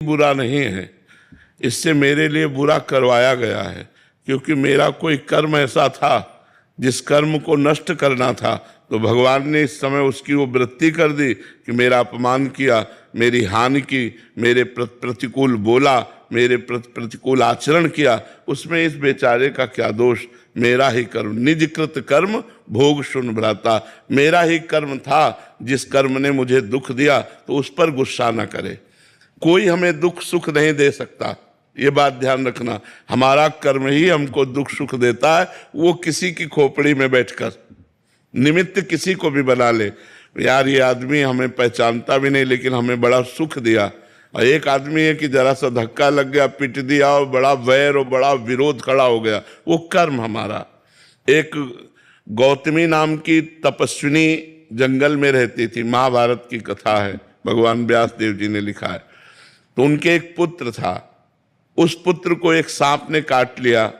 बुरा नहीं है, इससे मेरे लिए बुरा करवाया गया है, क्योंकि मेरा कोई कर्म ऐसा था जिस कर्म को नष्ट करना था, तो भगवान ने इस समय उसकी वो वृत्ति कर दी कि मेरा अपमान किया, मेरी हानि की, मेरे प्रतिकूल बोला, मेरे प्रतिकूल आचरण किया, उसमें इस बेचारे का क्या दोष। मेरा ही कर्म, निजकृत कर्म भोग सुन भ्राता, मेरा ही कर्म था जिस कर्म ने मुझे दुख दिया, तो उस पर गुस्सा न करे। कोई हमें दुख सुख नहीं दे सकता, ये बात ध्यान रखना। हमारा कर्म ही हमको दुख सुख देता है। वो किसी की खोपड़ी में बैठकर निमित्त किसी को भी बना ले, यार ये आदमी हमें पहचानता भी नहीं लेकिन हमें बड़ा सुख दिया, और एक आदमी है कि जरा सा धक्का लग गया, पिट दिया, और बड़ा वैर और बड़ा विरोध खड़ा हो गया, वो कर्म हमारा। एक गौतमी नाम की तपस्विनी जंगल में रहती थी, महाभारत की कथा है, भगवान व्यास देव जी ने लिखा है। तो उनके एक पुत्र था, उस पुत्र को एक सांप ने काट लिया,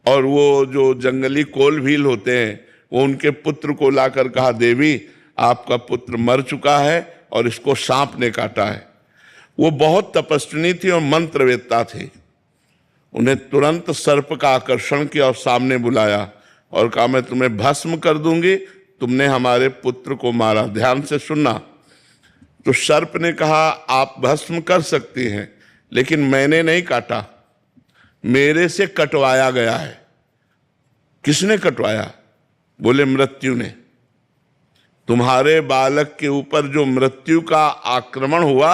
और वो जो जंगली कोल भील होते हैं वो उनके पुत्र को लाकर कहा, देवी आपका पुत्र मर चुका है और इसको सांप ने काटा है। वो बहुत तपस्विनी थी और मंत्रवेत्ता थी। उन्हें तुरंत सर्प का आकर्षण किया और सामने बुलाया और कहा, मैं तुम्हें भस्म कर दूंगी, तुमने हमारे पुत्र को मारा, ध्यान से सुनना। तो सर्प ने कहा, आप भस्म कर सकती हैं, लेकिन मैंने नहीं काटा, मेरे से कटवाया गया है। किसने कटवाया? बोले मृत्यु ने। तुम्हारे बालक के ऊपर जो मृत्यु का आक्रमण हुआ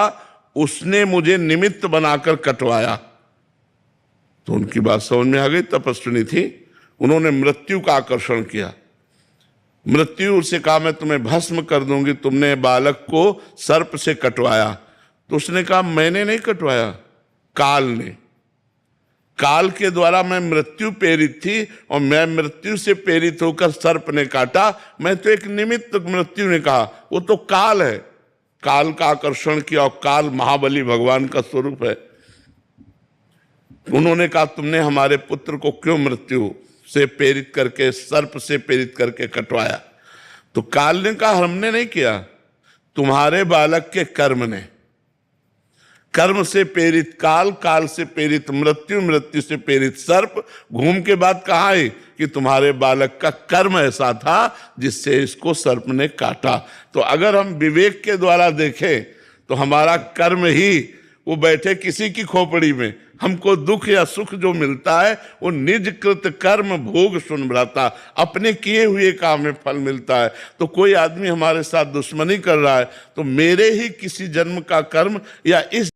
उसने मुझे निमित्त बनाकर कटवाया। तो उनकी बात समझ में आ गई, तपस्विनी थी, उन्होंने मृत्यु का आकर्षण किया। मृत्यु से कहा, मैं तुम्हें भस्म कर दूंगी, तुमने बालक को सर्प से कटवाया। तो उसने कहा, मैंने नहीं कटवाया, काल ने। काल के द्वारा मैं मृत्यु प्रेरित थी और मैं मृत्यु से प्रेरित होकर सर्प ने काटा, मैं तो एक निमित्त। मृत्यु ने कहा, वो तो काल है, काल का आकर्षण किया, और काल महाबली भगवान का स्वरूप है। उन्होंने कहा, तुमने हमारे पुत्र को क्यों मृत्यु से प्रेरित करके, सर्प से प्रेरित करके कटवाया? तो काल ने कहा, हमने नहीं किया, तुम्हारे बालक के कर्म ने। कर्म से प्रेरित काल, काल से प्रेरित मृत्यु, मृत्यु से प्रेरित सर्प, घूम के बाद कहा है कि तुम्हारे बालक का कर्म ऐसा था जिससे इसको सर्प ने काटा। तो अगर हम विवेक के द्वारा देखें तो हमारा कर्म ही, वो बैठे किसी की खोपड़ी में, हमको दुख या सुख जो मिलता है वो निजकृत कर्म भोग सुन भ्राता, अपने किए हुए काम में फल मिलता है। तो कोई आदमी हमारे साथ दुश्मनी कर रहा है तो मेरे ही किसी जन्म का कर्म या इस